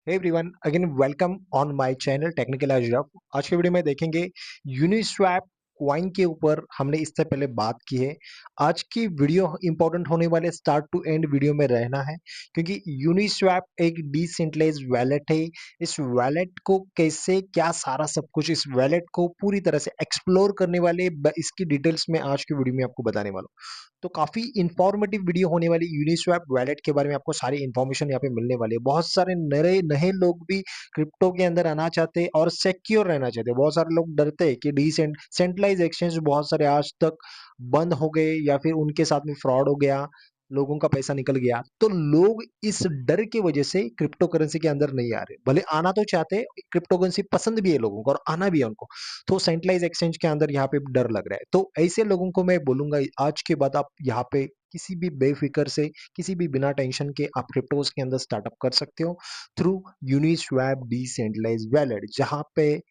Hey everyone again welcome on my channel technical Ajraf. आज की video में देखेंगे यूनिस्वैप क्वाइन के ऊपर। हमने इससे पहले बात की है। आज की वीडियो इंपॉर्टेंट होने वाले स्टार्ट टू एंड वीडियो में रहना है, क्योंकि यूनिस्वैप एक डिसेंट्रलाइज्ड वैलेट है। इस वैलेट को कैसे क्या सारा सब कुछ इस वैलेट को पूरी तरह से एक्सप्लोर करने वाले इसकी डिटेल्स में आज की वीडियो में आपको बताने वाला हूँ। तो काफी इंफॉर्मेटिव वीडियो होने वाली। यूनिस्वैप वैलेट के बारे में आपको सारी इंफॉर्मेशन यहाँ पे मिलने वाली है। बहुत सारे नए नए लोग भी क्रिप्टो के अंदर आना चाहते हैं और सिक्योर रहना चाहते हैं। बहुत सारे लोग डरते हैं कि सेंट्रलाइज एक्सचेंज बहुत सारे आज तक बंद हो गए या फिर उनके साथ में फ्रॉड हो गया, लोगों का पैसा निकल गया। तो लोग इस डर की वजह से क्रिप्टो करेंसी के अंदर नहीं आ रहे। भले आना तो चाहते हैं, क्रिप्टो करेंसी पसंद भी है लोगों को और आना भी है उनको, तो सेंट्रलाइज एक्सचेंज के अंदर यहाँ पे डर लग रहा है। तो ऐसे लोगों को मैं बोलूंगा आज के बाद आप यहाँ पे किसी भी बेफिक्र से, किसी भी बिना टेंशन के आप क्रिप्टोज के अंदर स्टार्टअप कर सकते हो थ्रू यूनिस्वैप डिसेंट्रलाइज वैलेट, जहाँ पे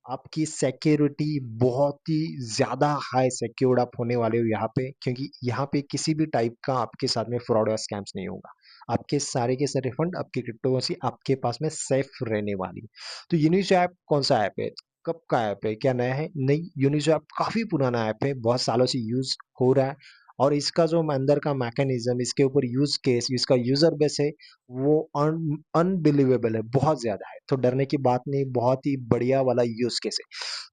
आपकी सिक्योरिटी बहुत ही ज्यादा हाई सिक्योर्ड आप होने वाले हो यहाँ पे, क्योंकि यहाँ पे किसी भी टाइप का आपके साथ में फ्रॉड या स्कैम्स नहीं होगा। आपके सारे के सारे फंड, आपकी क्रिप्टोकरेंसी आपके पास में सेफ रहने वाली है। तो यूनिस्वैप कौन सा ऐप है, कब का ऐप है, क्या नया है? नहीं, यूनिस्वैप काफी पुराना ऐप है, बहुत सालों से यूज हो रहा है। और इसका जो अंदर का मैकेनिज्म, इसके ऊपर यूज केस, इसका यूजर बेस है, वो अनबिलीवेबल है, बहुत ज्यादा है। तो डरने की बात नहीं, बहुत ही बढ़िया वाला यूज केस है।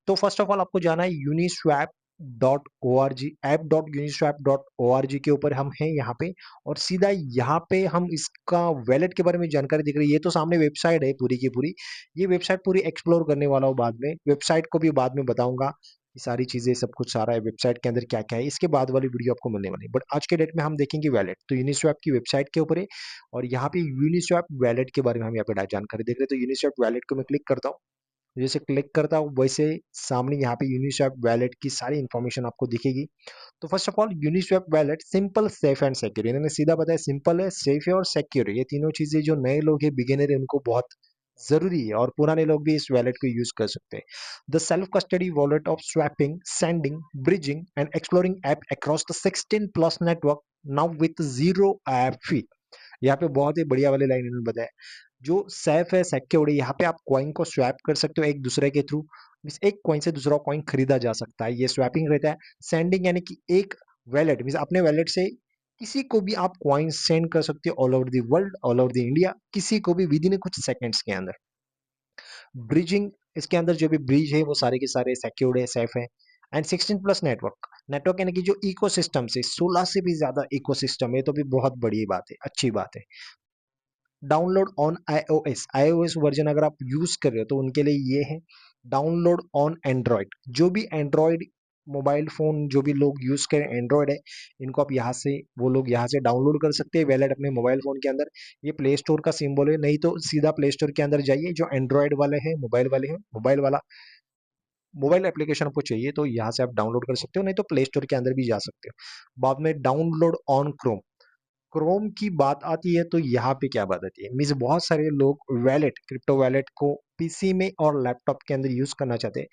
तो फर्स्ट ऑफ ऑल आपको जाना है Uniswap dot O R G, app dot Uniswap dot O R G के ऊपर हम हैं यहाँ पे। और सीधा यहाँ पे हम इसका वैलेट के बारे में जानकारी दिख रही है। ये तो सामने वेबसाइट है पूरी की पूरी। ये वेबसाइट पूरी एक्सप्लोर करने वाला हूँ बाद में, वेबसाइट को भी बाद में बताऊंगा। ये सारी चीजें सब कुछ सारा है वेबसाइट के अंदर क्या क्या है, इसके बाद वाली वीडियो आपको मिलने वाली है। बट आज के डेट में हम देखेंगे वैलेट, तो यूनिस्वैप की वेबसाइट के ऊपर है। और यहाँ पे यूनिस्वैप वैलेट के बारे में हम यहाँ पे जानकारी देख रहे हैं। तो यूनिस्वैप वैलेट को मैं क्लिक करता हूँ। जैसे क्लिक करता हूँ वैसे सामने यहाँ पे यूनिस्वैप वैलेट की सारी इन्फॉर्मेशन आपको दिखेगी। तो first of all Uniswap wallet simple, safe and secure, इन्होंने सीधा बताया सिंपल है, सेफ है और सिक्योर है। ये तीनों चीजें जो नए लोग हैं, बिगिनर है, उनको बहुत जरूरी है। और पुराने लोग भी इस वैलेट को यूज कर सकते हैं। The self custody wallet of swapping, sending, bridging and exploring app across the 16 plus network, now with zero app fee. यहाँ पे बहुत ही बढ़िया वाली लाइन इन्होंने बताया। जो सेफ है, सिक्योर है, यहाँ पे आप कॉइन को स्वैप कर सकते हो एक दूसरे के थ्रू। मीन्स एक कॉइन से दूसरा कॉइन खरीदा जा सकता है, ये स्वैपिंग रहता है। सेंडिंग यानी कि एक वैलेट, मीन्स अपने वैलेट से किसी को भी आप कॉइन सेंड कर सकते हो all over the world, all over the India, किसी को भी विद इन कुछ सेकंड्स के अंदर। ब्रिजिंग, इसके अंदर जो भी ब्रिज है वो सारे के सारे सिक्योर्ड है, सेफ है। एंड 16 प्लस नेटवर्क, नेटवर्क यानी कि जो इकोसिस्टम से 16 से भी ज्यादा इकोसिस्टम है, तो भी बहुत बड़ी बात है, अच्छी बात है। Download on iOS, iOS version अगर आप यूज कर रहे हो तो उनके लिए ये है। डाउनलोड ऑन एंड्रॉयड, जो भी एंड्रॉयड मोबाइल फोन, जो भी लोग यूज करें एंड्रॉयड है, इनको आप यहाँ से, वो लोग यहाँ से डाउनलोड कर सकते हैं वैलेट अपने मोबाइल फोन के अंदर। ये प्ले स्टोर का सिंबल है, नहीं तो सीधा प्ले स्टोर के अंदर जाइए। जो एंड्रॉयड वाले हैं, मोबाइल वाले हैं, मोबाइल वाला मोबाइल एप्लीकेशन आपको चाहिए तो यहाँ से आप डाउनलोड कर सकते हो, नहीं तो प्ले स्टोर के अंदर भी जा सकते हो। बाद में डाउनलोड ऑन क्रोम, क्रोम की बात आती है तो यहाँ पे क्या बात आती है, मीन्स बहुत सारे लोग वैलेट, क्रिप्टो वैलेट को पीसी में और लैपटॉप के अंदर यूज करना चाहते हैं।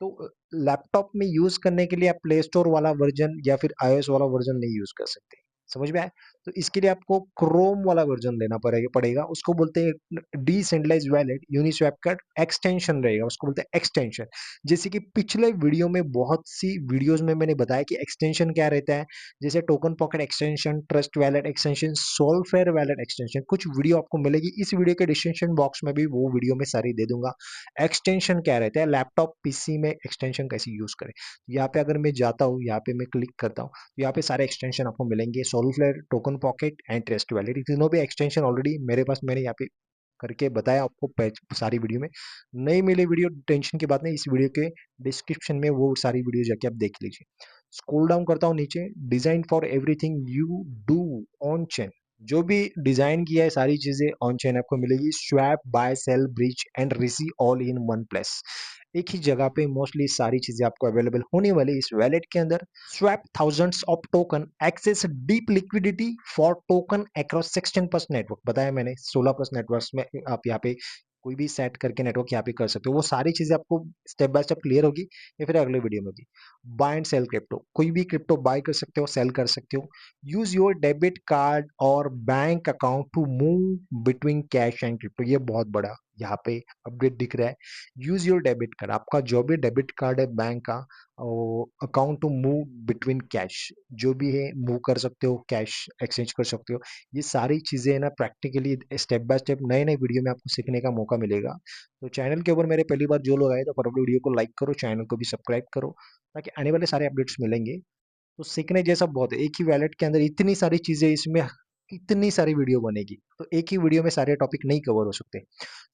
तो लैपटॉप में यूज करने के लिए आप प्ले स्टोर वाला वर्जन या फिर iOS वाला वर्जन नहीं यूज कर सकते। समझ में आया? तो इसके लिए आपको क्रोम वाला वर्जन लेना पड़ेगा। उसको बोलते हैं डिसेंट्रलाइज्ड वैलेट, यूनिस्वैप का एक्सटेंशन रहेगा, उसको बोलते हैं एक्सटेंशन। जैसे कि पिछले वीडियो में, बहुत सी वीडियोस में मैंने बताया कि एक्सटेंशन क्या रहता है। जैसे token pocket extension, trust wallet extension, Solflare wallet extension, कुछ वीडियो आपको मिलेगी इस वीडियो के डिस्क्रिप्शन बॉक्स में भी, वो वीडियो में सारी दे दूंगा। एक्सटेंशन क्या रहता है, लैपटॉप पीसी में एक्सटेंशन कैसे यूज करें। यहाँ पे अगर मैं जाता हूँ, यहाँ पे मैं क्लिक करता हूँ, तो यहाँ पे सारे एक्सटेंशन आपको मिलेंगे, Solflare, token pocket and trust wallet. तीनों भी एक्सटेंशन ऑलरेडी मेरे पास, मैंने यहाँ पे करके बताया आपको सारी वीडियो में। नहीं मिले वीडियो, टेंशन की बात नहीं, इस वीडियो के डिस्क्रिप्शन में वो सारी वीडियो जाके आप देख लीजिए। स्क्रॉल डाउन करता हूँ नीचे, design for everything you do on chain, जो भी डिजाइन किया है सारी चीजें ऑन चेन आपको मिलेगी। Swap, buy, sell, bridge and receive all in one place, एक ही जगह पे मोस्टली सारी चीजें आपको अवेलेबल होने वाली इस वैलेट के अंदर। Swap thousands of token, access deep liquidity for token across 16 plus network, बताया मैंने 16 प्लस नेटवर्क में आप यहाँ पे कोई भी सेट करके नेटवर्क यहाँ पे कर सकते हो। वो सारी चीजें आपको स्टेप बाय स्टेप क्लियर होगी या फिर अगले वीडियो में भी। बाय एंड सेल क्रिप्टो, कोई भी क्रिप्टो बाय कर सकते हो, सेल कर सकते हो। यूज योर डेबिट कार्ड और bank account to move between cash and crypto. ये बहुत बड़ा यहाँ पे अपडेट दिख रहा है। यूज योर डेबिट कार्ड, आपका जो भी डेबिट कार्ड है बैंक का, account to move between cash, जो भी है मूव कर सकते हो, कैश एक्सचेंज कर सकते हो। ये सारी चीजें है ना प्रैक्टिकली स्टेप बाय स्टेप नए नए वीडियो में आपको सीखने का मौका मिलेगा। तो चैनल के ऊपर मेरे पहली बार जो लोग आए तो फटाफट वीडियो को लाइक करो, चैनल को भी सब्सक्राइब करो, ताकि आने वाले सारे अपडेट्स मिलेंगे। तो सीखने जैसा बहुत है, एक ही वैलेट के अंदर इतनी सारी चीजें, इसमें इतनी सारी वीडियो बनेगी, तो एक ही वीडियो में सारे टॉपिक नहीं कवर हो सकते।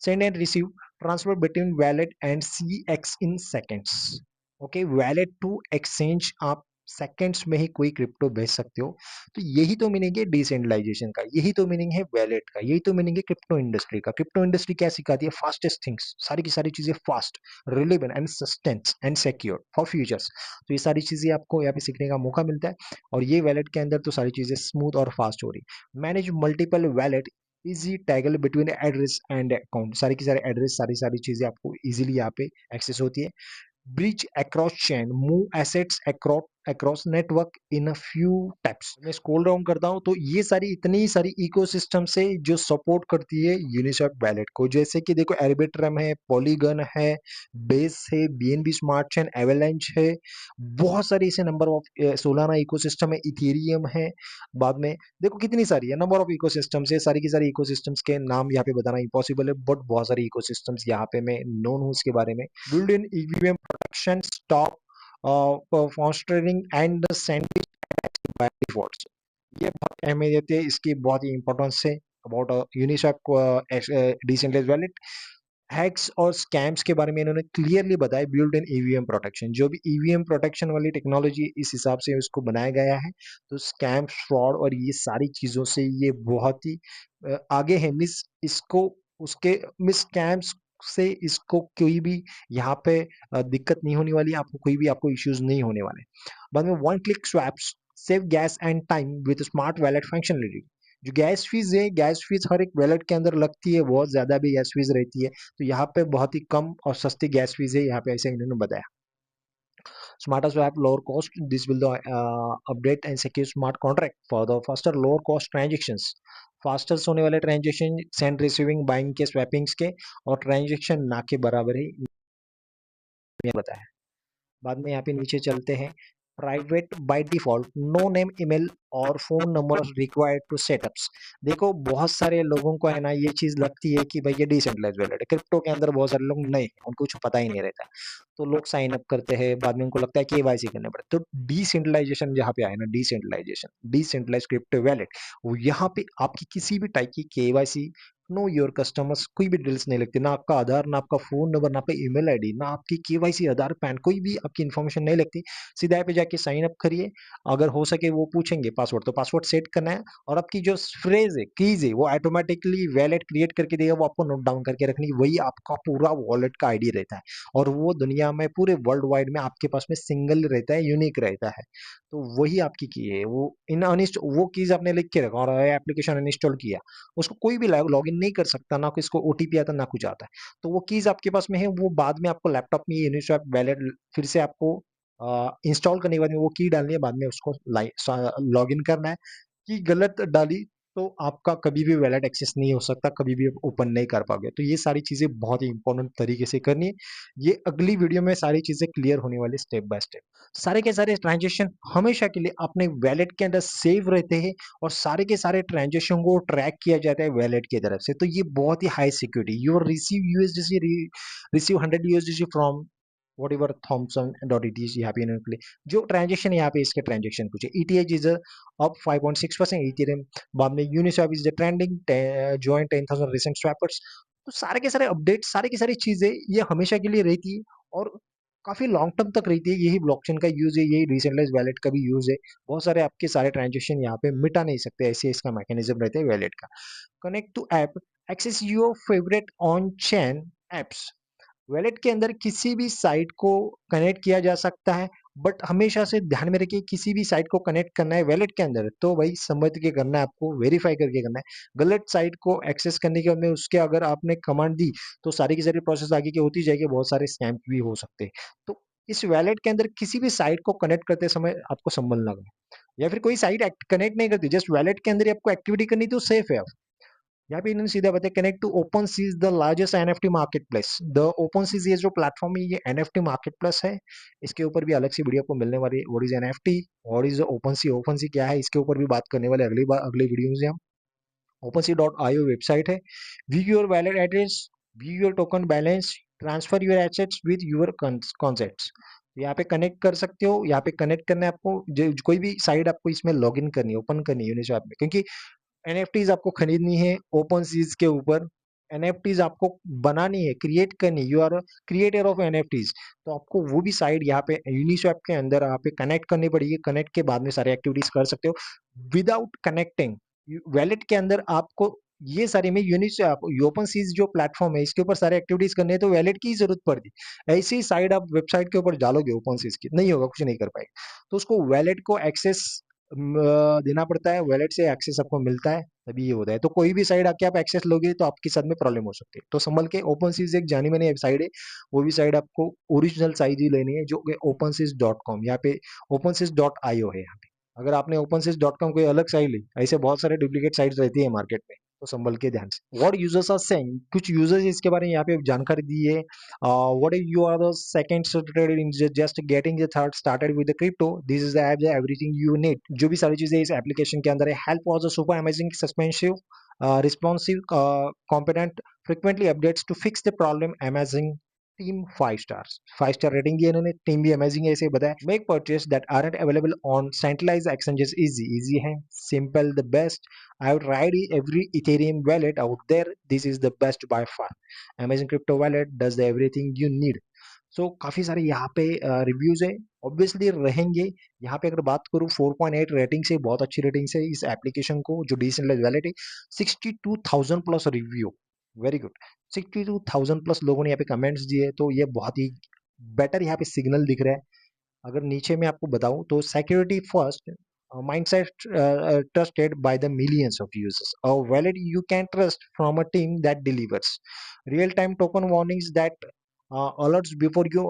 Send and receive, transfer between wallet and CX in seconds. Okay, wallet to exchange आप सेकेंड्स में ही कोई क्रिप्टो भेज सकते हो। तो यही तो मीनिंग है डिसेंट्रलाइजेशन का, यही तो मीनिंग है वैलेट का, यही तो मीनिंग है क्रिप्टो इंडस्ट्री का। क्रिप्टो इंडस्ट्री क्या सिखाती है? फास्टेस्ट थिंग्स, सारी की सारी चीजें fast, relevant and sustains and secure for futures. तो ये सारी चीजें आपको यहाँ पे सीखने का मौका मिलता है। और ये वैलेट के अंदर तो सारी चीजें स्मूथ और फास्ट हो रही। Manage multiple wallet, easy toggle between address and account, सारी की सारी एड्रेस, सारी सारी चीजें आपको इजीली यहाँ पे एक्सेस होती है। Bridge across chain, move assets across network in a few taps. मैं स्क्रॉल डाउन करता हूं तो ये सारी इतनी सारी इकोसिस्टम से जो सपोर्ट करती है यूनिस्वैप वैलेट को, जैसे कि देखो एर्बिट्रम है, पॉलीगन है, बेस है, बीएनबी स्मार्ट चेन, एवेलेंच है, बहुत सारी इसे नंबर ऑफ सोलाना इकोसिस्टम है, इथेरियम है। बाद में देखो कितनी सारी है, नंबर ऑफ इकोसिस्टम्स है, सारी की सारी इकोसिस्टम्स के नाम यहाँ पे बताना इम्पॉसिबल है, बट बहुत सारी इकोसिस्टम्स यहाँ पे मैं नोन हूँ उसके बारे में। Build in EVM protection, stop fostering and the sandwich by default। ये बहुत अहमियत है, इसकी बहुत ही इंपॉर्टेंस है about Uniswap decentralized wallet. Hacks और स्कैम्स के बारे में इन्होंने क्लियरली बताया। बिल्ड इन ईवीएम प्रोटेक्शन, जो भी ईवीएम प्रोटेक्शन वाली टेक्नोलॉजी इस हिसाब से उसको बनाया गया है। तो स्कैम, फ्रॉड और ये सारी चीजों से ये बहुत ही आगे है। मिस इसको उसके मिस स्कैम्स से इसको कोई भी यहाँ पे दिक्कत नहीं होने वाली, आपको कोई भी आपको इश्यूज नहीं होने वाले। बाद में one click swaps, save gas and time with smart wallet functionality. जो गैस फीस है, गैस फीस हर एक वैलेट के अंदर लगती है, बहुत ज्यादा भी गैस फीस रहती है। तो यहाँ पे बहुत ही कम और सस्ती गैस फीस है, यहाँ पे ऐसे इन्होंने बताया। Smarter swap, lower cost. This will the update and secure smart contract for the faster lower cost transactions. Fastest होने वाले ट्रांजेक्शन सेंड रिसीविंग बाइंग के स्वैपिंग्स के, और ट्रांजेक्शन ना के बराबर ही बताया। बाद में यहाँ पे नीचे चलते हैं। Private by default, no name, email और phone number required to setups. देखो बहुत सारे लोगों को है ना ये चीज लगती है कि भाई ये डिसेंट्रलाइज वैलेट है, क्रिप्टो के अंदर बहुत सारे लोग नए हैं, उनको कुछ पता ही नहीं रहता। तो लोग साइन अप करते हैं, बाद में उनको लगता है केवाईसी करना पड़ता है। तो डिसेंट्रलाइजेशन जहाँ पे आए ना, डिसेंट्रलाइज क्रिप्टो वैलेट, वो यहाँ पे आपकी किसी भी टाइप की केवाईसी, नो योर कस्टमर्स, कोई भी डिटेल्स नहीं लगती, ना आपका आधार, ना आपका फोन नंबर, ना आपका ईमेल आईडी, ना आपकी केवाईसी, आधार, पैन, कोई भी आपकी इन्फॉर्मेशन नहीं लगती। सीधा ऐप पे जाके साइन अप करिए। अगर हो सके वो पूछेंगे पासवर्ड, तो पासवर्ड सेट करना है, और आपकी जो फ्रेज है, कीज है, वो ऑटोमेटिकली वैलेट क्रिएट करके देगा, वो आपको नोट डाउन करके रखनी, वही आपका पूरा वॉलेट का आईडी रहता है। और वो दुनिया में पूरे वर्ल्ड वाइड में आपके पास में सिंगल रहता है, यूनिक रहता है। तो वही आपकी की है। वो इन अनिस्ट वो कीज आपने लिख के रखा और एप्लीकेशन अनइंस्टॉल किया, उसको कोई भी लॉगिन नहीं कर सकता, ना इसको ओटीपी आता, ना कुछ आता है। तो वो कीज आपके पास में है, वो बाद में आपको लैपटॉप में यूनिस्वैप वैलेट फिर से आपको इंस्टॉल करने के बाद में वो की डालनी है, बाद में उसको लॉग इन करना है। की गलत डाली तो आपका कभी भी वैलेट एक्सेस नहीं हो सकता, कभी भी ओपन नहीं कर पाओगे। तो ये सारी चीजें बहुत ही इंपॉर्टेंट तरीके से करनी है। ये अगली वीडियो में सारी चीजें क्लियर होने वाली स्टेप बाय स्टेप। सारे के सारे ट्रांजेक्शन हमेशा के लिए अपने वैलेट के अंदर सेव रहते हैं, और सारे के सारे ट्रांजेक्शन को ट्रैक किया जाता है वैलेट की तरफ से। तो ये बहुत ही high security. You receive USDC, receive 100 USDC from whatever Thomson dot it is. यहाँ पे इन्होंने जो ट्रांजेक्शन यहाँ पे इसके ट्रांजेक्शन पूछे, ईटीएच इज अप 5.6%, इथेरियम। बाद में Uniswap is the trending, join 10,000 recent swappers. तो सारे के सारे अपडेट, सारी की सारी चीजें ये हमेशा के लिए रहती है, और काफी लॉन्ग टर्म तक रहती है। यही ब्लॉकचेन का यूज है, यही डिसेंट्रलाइज वैलेट का भी यूज है। बहुत सारे आपके सारे ट्रांजेक्शन यहाँ पे मिटा नहीं सकते, ऐसे इसका मैकेनिज्म रहता है वैलेट का। Connect to app, access your favourite on chain apps. Wallet के अंदर किसी भी साइट को कनेक्ट किया जा सकता है, बट हमेशा से ध्यान में रखिए, किसी भी साइट को कनेक्ट करना है वैलेट के अंदर तो भाई समझ के करना है, आपको वेरीफाई करके करना है। गलत साइट को एक्सेस करने के बाद में उसके अगर आपने कमांड दी तो सारी की सारी प्रोसेस आगे की होती जाएगी, बहुत सारे स्कैम भी हो सकते हैं। तो इस वैलेट के अंदर किसी भी साइट को कनेक्ट करते समय आपको संभलना है, या फिर कोई साइट कनेक्ट नहीं करती, जस्ट वैलेट के अंदर ही आपको एक्टिविटी करनी तो सेफ है। आप यहाँ पे इन्होंने सीधा बताया, connect to OpenSea the largest NFT marketplace. The OpenSea ये जो प्लेटफॉर्म है ये एनएफटी मार्केट प्लेस है, इसके ऊपर भी अलग सी वीडियो आपको मिलने वाली है। What is NFT, what is OpenSea, OpenSea क्या है, इसके ऊपर भी बात करने वाले अगली बार अगले वीडियो में हम। OpenSea.io वेबसाइट है। View your wallet address, view your token balance, transfer your assets with your concepts. यहाँ पे कनेक्ट कर सकते हो, यहाँ पे कनेक्ट करना है आपको, कोई भी साइट आपको इसमें लॉग इन करनी है, ओपन करनी है यूनिस्वैप में, क्योंकि एनएफटीज आपको खरीदनी है ओपन सीज के ऊपर, एनएफटीज आपको बनानी है, क्रिएट करनी, you are creator of NFTs. तो आपको वो भी साइड यहाँ पे यूनिस्वैप के अंदर यहाँ पे कनेक्ट करनी पड़ेगी। कनेक्ट के बाद में सारी एक्टिविटीज कर सकते हो। विदाउट कनेक्टिंग वैलेट के अंदर आपको ये सारी में यूनिस्वैप ओपन सीज जो प्लेटफॉर्म है इसके ऊपर सारी एक्टिविटीज करनी है तो वैलेट की जरूरत पड़ती। ऐसी ही साइड आप वेबसाइट के ऊपर डालोगे ओपन सीज की, नहीं होगा, कुछ नहीं कर पाएगा। तो उसको वैलेट को एक्सेस देना पड़ता है, वैलेट से एक्सेस आपको मिलता है तभी ये होता है। तो कोई भी साइड आके आप एक्सेस लोगे तो आपके साथ में प्रॉब्लम हो सकती है, तो संभल के। ओपन सीज एक जानी मानी साइड है, वो भी साइड आपको ओरिजिनल साइज ही लेनी है, जो OpenSys.com, यहाँ पे OpenSys.io है यहाँ पे। अगर आपने OpenSys.com कोई अलग साइड ली, ऐसे बहुत सारे डुप्लीकेट साइट्स रहती है मार्केट में, तो संभल के ध्यान से। व्हाट यूजर्स आर सेइंग, कुछ यूजर्स इसके बारे में यहाँ पे जानकारी दी है। What if you are the second started in just getting the third started with the crypto, this is the app that everything you need। जो भी सारी चीजें इस एप्लीकेशन के अंदर है, help was a super amazing suspensive responsive competent frequently updates to fix the problem, amazing team 5 stars, 5 star rating दी है इन्होंने, टीम भी अमेजिंग है ऐसे बताया। Make purchase that aren't available on centralised exchanges easy, easy है, simple, the best. I would ride every Ethereum wallet out there, this is the best by far। Amazon Crypto Wallet does the everything you need। सो काफी सारे यहाँ पे reviews है, obviously रहेंगे। यहाँ पे अगर बात करूँ 4.8 रेटिंग से, बहुत अच्छी रेटिंग से इस एप्लीकेशन को, जो डिसेंट्रलाइज्ड वैलेट है। 62,000 plus review, very good. 62,000 plus लोगों ने यहाँ पे कमेंट्स दिए, तो ये बहुत ही बेटर यहाँ पे सिग्नल दिख रहा है। अगर नीचे में आपको बताऊं तो security first mindset trusted by the millions of users, a wallet you can trust from a team that delivers real time token warnings that alerts before you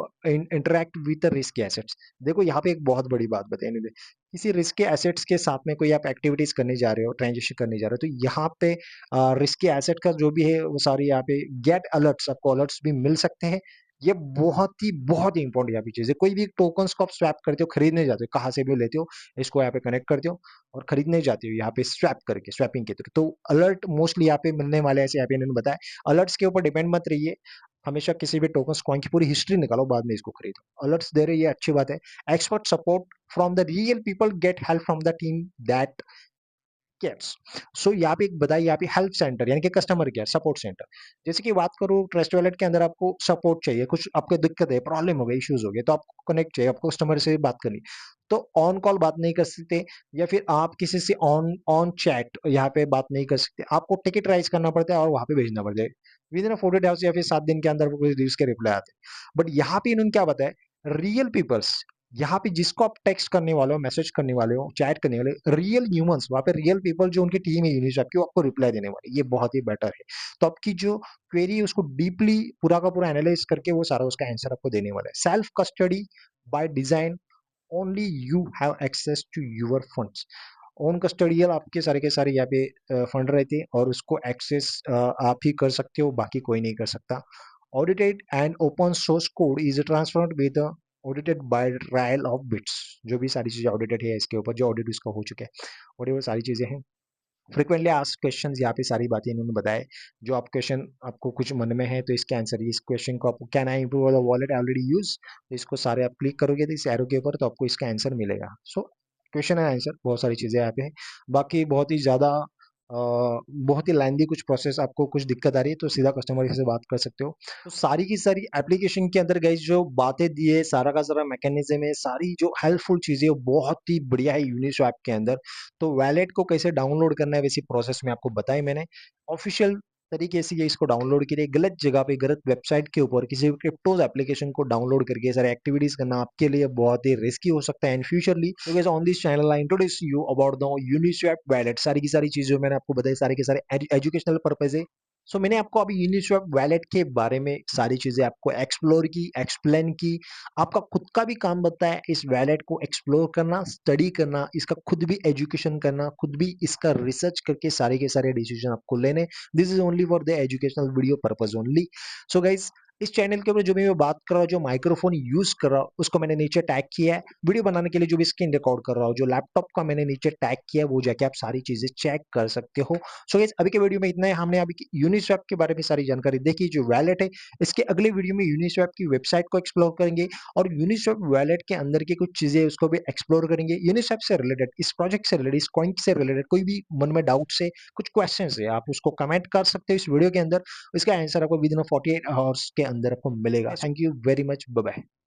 interact with the risky assets। देखो यहाँ पे एक बहुत बड़ी बात बताई इन्होंने, किसी रिस्की एसेट्स के साथ में कोई आप एक्टिविटीज करने जा रहे हो, ट्रांजेक्शन करने जा रहे हो, तो यहाँ पे रिस्की एसेट का जो भी है वो सारी यहाँ पे गेट अलर्ट्स, आपको अलर्ट्स भी मिल सकते हैं। ये बहुत ही इंपॉर्टेंट यहाँ पे चीज है। कोई भी टोकन्स को आप स्वैप करते हो, खरीदने जाते हो, कहाँ से भी लेते हो, इसको यहाँ पे कनेक्ट करते हो और खरीदने जाते हो यहाँ पे स्वैप करके, स्वैपिंग के थ्रू, तो अलर्ट मोस्टली यहाँ पे मिलने वाले, ऐसे यहाँ पे इन्होंने बताया। अलर्ट्स के ऊपर डिपेंड मत रहिए, हमेशा किसी भी टोकन्स कॉइन की पूरी हिस्ट्री निकालो, बाद में इसको खरीदो। अलर्ट्स दे रहे, ये अच्छी बात है। Expert support from the real people, get help from the team that cares. So यहाँ पे एक बताइए, यहाँ पे हेल्प सेंटर यानी कि कस्टमर केयर सपोर्ट सेंटर। जैसे कि बात करूँ ट्रस्ट वॉलेट के अंदर, आपको सपोर्ट चाहिए, कुछ आपको दिक्कत है, प्रॉब्लम हो गई, इश्यूज हो गए, तो आपको कनेक्ट चाहिए, आपको कस्टमर से बात करनी, तो ऑन कॉल बात नहीं कर सकते, या फिर आप किसी से ऑन ऑन चैट यहाँ पे बात नहीं कर सकते, आपको टिकट राइज करना पड़ता है और वहां पे भेजना पड़ता है। विद इन 48 आवर्स या फिर 7 दिन के अंदर कुछ दिवस के रिप्लाई आते हैं। बट यहाँ पे इन्होंने क्या बताया, रियल पीपल्स, यहाँ पे जिसको आप टेक्स्ट करने वाले हो, मैसेज करने वाले हो, चैट करने वाले, रियल ह्यूमंस, वहाँ पे रियल पीपल जो उनकी टीम है यूनिस्वैप की, वो आपको रिप्लाई देने वाले, ये बहुत ही बेटर है। तो आपकी जो क्वेरी है उसको डीपली पूरा का पूरा एनालाइज करके वो सारा उसका आंसर आपको देने वाला है। Self custody by design, only you have access to your funds. Own custodial आपके सारे के सारे यहाँ पे फंड रहते हैं और उसको एक्सेस आप ही कर सकते हो, बाकी कोई नहीं कर सकता। Audited and open source code is transferred with audited by trial of bits. जो भी सारी चीजें ऑडिटेड है इसके ऊपर, जो ऑडिट इसका हो चुका है, और वो सारी चीजें हैं। फ्रिक्वेंटली आस्क्ड क्वेश्चंस, यहाँ पे सारी बातें इन्होंने बताए। जो आप क्वेश्चन आपको कुछ मन में है तो इसके आंसर, इस क्वेश्चन को आपको, can I improve the wallet already use, तो इसको सारे आप क्लिक करोगे तो इस एरो के ऊपर, तो आपको इसका आंसर मिलेगा। सो क्वेश्चन है आंसर, बहुत सारी चीजें यहाँ पे है। बाकी बहुत ही ज्यादा बहुत ही लेंदी कुछ प्रोसेस, आपको कुछ दिक्कत आ रही है तो सीधा कस्टमर से बात कर सकते हो। तो सारी की सारी एप्लीकेशन के अंदर गाइस जो बातें दी है, सारा का सारा मैकेनिज्म है, सारी जो हेल्पफुल चीजें है, बहुत ही बढ़िया है यूनिस्वैप के अंदर। तो वैलेट को कैसे डाउनलोड करना है वैसी प्रोसेस में आपको बताई मैंने। ऑफिशियल तरीके से ये इसको डाउनलोड करिए, गलत जगह पे, गलत वेबसाइट के ऊपर किसी भी क्रिप्टोज़ एप्लीकेशन को डाउनलोड करके ये सारे एक्टिविटीज़ करना आपके लिए बहुत ही रिस्की हो सकता है in futurely. So guys on this channel I introduce you about the Uniswap wallet. सारी की सारी चीज़ें मैंने आपको बताई, सारे के सारे एजुकेशनल पर्पज़ है। सो मैंने आपको अभी यूनिस्वैप वैलेट के बारे में सारी चीज़ें आपको एक्सप्लोर की, एक्सप्लेन की। आपका खुद का भी काम बनता है इस वैलेट को एक्सप्लोर करना, स्टडी करना, इसका खुद भी एजुकेशन करना, खुद भी इसका रिसर्च करके सारे के सारे डिसीजन आपको लेने। This is only for the educational video purpose only. So guys इस चैनल के ऊपर जो भी मैं बात कर रहा हूँ, जो माइक्रोफोन यूज कर रहा हूँ, उसको मैंने नीचे टैग किया है। वीडियो बनाने के लिए जो भी स्क्रीन रिकॉर्ड कर रहा हूँ, जो लैपटॉप का मैंने नीचे टैग किया है, वो जाके आप सारी चीजें चेक कर सकते हो। सो गाइस अभी के वीडियो में इतना है। हमने अभी यूनिस्वैप के बारे में सारी जानकारी देखी, जो वैलेट है। इसके अगले वीडियो में यूनिस्वैप की वेबसाइट को एक्सप्लोर करेंगे और यूनिस्वैप वैलेट के अंदर की कुछ चीजें उसको भी एक्सप्लोर करेंगे। यूनिस्वैप से रिलेटेड, इस प्रोजेक्ट से रिलेटेड, इस कॉइन से रिलेटेड कोई भी मन में डाउट है, कुछ क्वेश्चन है, आप उसको कमेंट कर सकते हो इस वीडियो के अंदर। इसका आंसर आपको विद इन 48 आवर्स के अंदर आपको मिलेगा। Thank you very much, bye bye.